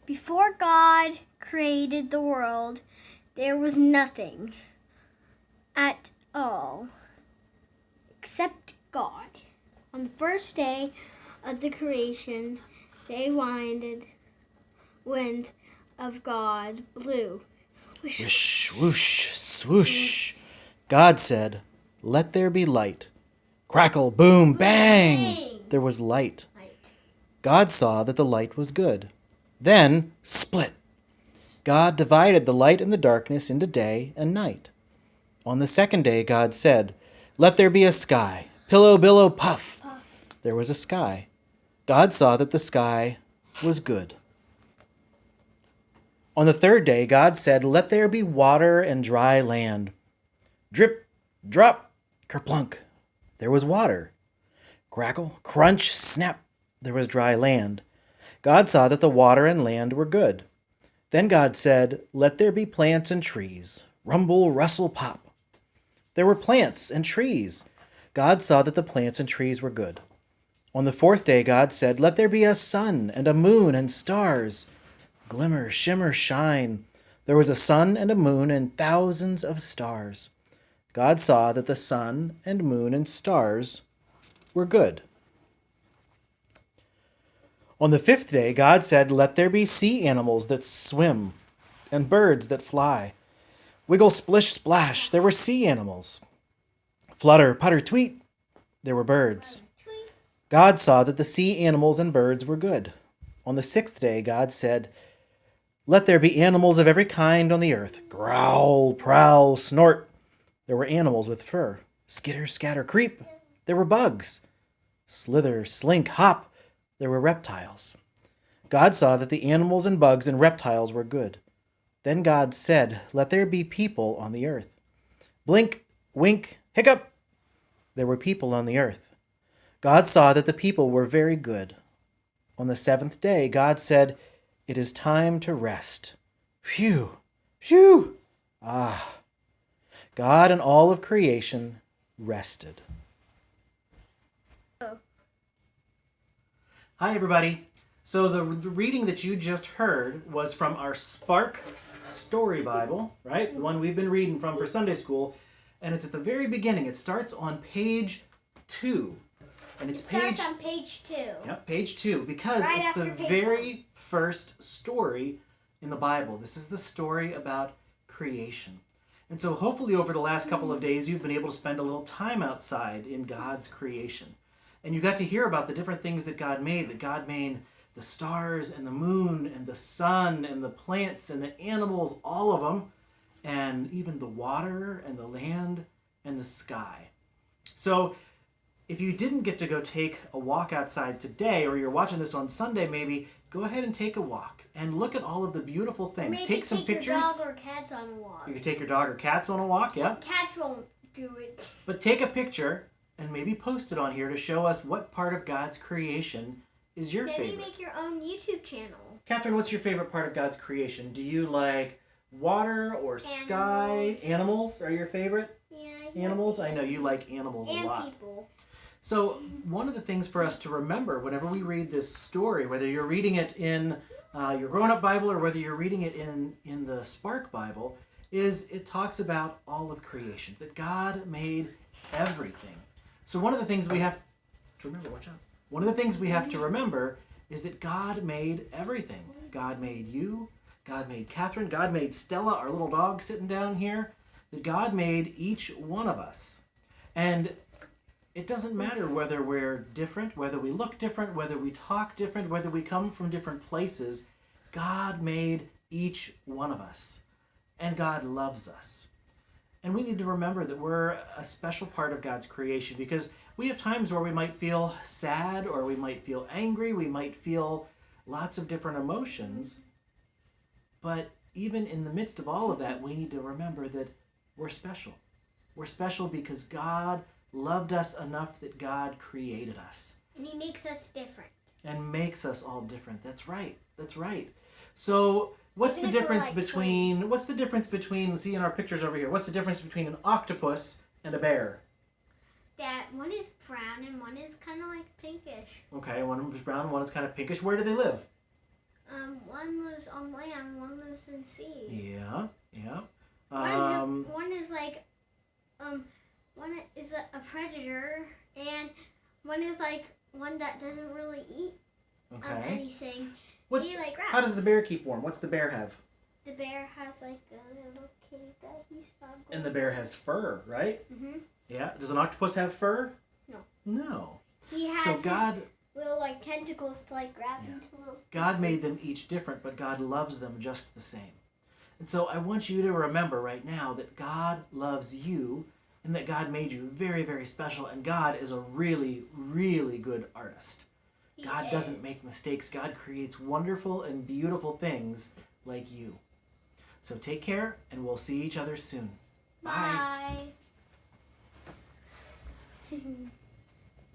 Before God created the world, there was nothing at all except God. On the first day of the creation, the wind of God blew. Wish, whoosh, swoosh. God said, "Let there be light." Crackle, boom, bang! There was light. God saw that the light was good. Then, split. God divided the light and the darkness into day and night. On the second day, God said, "Let there be a sky. Pillow, billow, puff." There was a sky. God saw that the sky was good. On the third day, God said, "Let there be water and dry land." Drip, drop, kerplunk. There was water. Crackle, crunch, snap. There was dry land. God saw that the water and land were good. Then God said, "Let there be plants and trees." Rumble, rustle, pop. There were plants and trees. God saw that the plants and trees were good. On the fourth day, God said, "Let there be a sun and a moon and stars." Glimmer, shimmer, shine. There was a sun and a moon and thousands of stars. God saw that the sun and moon and stars were good. On the fifth day, God said, "Let there be sea animals that swim and birds that fly." Wiggle, splish, splash. There were sea animals. Flutter, putter, tweet. There were birds. God saw that the sea animals and birds were good. On the sixth day, God said, "Let there be animals of every kind on the earth. Growl, prowl, snort." There were animals with fur. Skitter, scatter, creep. There were bugs. Slither, slink, hop. There were reptiles. God saw that the animals and bugs and reptiles were good. Then God said, "Let there be people on the earth." Blink, wink, hiccup. There were people on the earth. God saw that the people were very good. On the seventh day, God said, "It is time to rest." Phew, phew. Ah. God and all of creation rested. Hi, everybody. So the reading that you just heard was from our Spark Story Bible, right? The one we've been reading from for Sunday school. And it's at the very beginning. It starts on page 2. And it starts on page 2. Yep, page 2, because it's the very first story in the Bible. This is the story about creation. And so hopefully over the last couple of days, you've been able to spend a little time outside in God's creation. And you got to hear about the different things that God made. That God made the stars and the moon and the sun and the plants and the animals, all of them. And even the water and the land and the sky. So if you didn't get to go take a walk outside today, or you're watching this on Sunday maybe, go ahead and take a walk and look at all of the beautiful things. Maybe take some pictures. Your dog or cats on a walk. You can take your dog or cats on a walk, yeah. Cats won't do it. But take a picture and maybe post it on here to show us what part of God's creation is your favorite. Maybe make your own YouTube channel. Catherine, what's your favorite part of God's creation? Do you like water or sky? Animals are your favorite? Yeah. Animals? I know you like animals a lot. And people. So one of the things for us to remember whenever we read this story, whether you're reading it in your grown-up Bible or whether you're reading it in the Spark Bible, is it talks about all of creation, that God made everything. So one of the things we have to remember, watch out. One of the things we have to remember is that God made everything. God made you. God made Catherine. God made Stella, our little dog sitting down here. That God made each one of us. And it doesn't matter whether we're different, whether we look different, whether we talk different, whether we come from different places. God made each one of us. And God loves us. And we need to remember that we're a special part of God's creation, because we have times where we might feel sad, or we might feel angry, we might feel lots of different emotions. But even in the midst of all of that, we need to remember that we're special. We're special because God loved us enough that God created us. And He makes us different. And makes us all different. That's right. That's right. So what's the difference between, see in our pictures over here, what's the difference between an octopus and a bear? That one is brown and one is kind of like pinkish. Okay, one is brown, one is kind of pinkish. Where do they live? one lives on land, one lives in sea. Yeah, yeah. One is like, one is a predator, and one is like one that doesn't really eat Okay. anything. What's He like rats. how does the bear keep warm? What's the bear have? The bear has like a little cave that he's not. And the bear has fur, right? Mhm. Yeah. Does an octopus have fur? No. No. He has So God, his little like tentacles to like grab into little. God made them each different, but God loves them just the same. And so I want you to remember right now that God loves you and that God made you very, very special. And God is a really, really good artist. God doesn't make mistakes. God creates wonderful and beautiful things like you. So take care, and we'll see each other soon. Bye. Bye.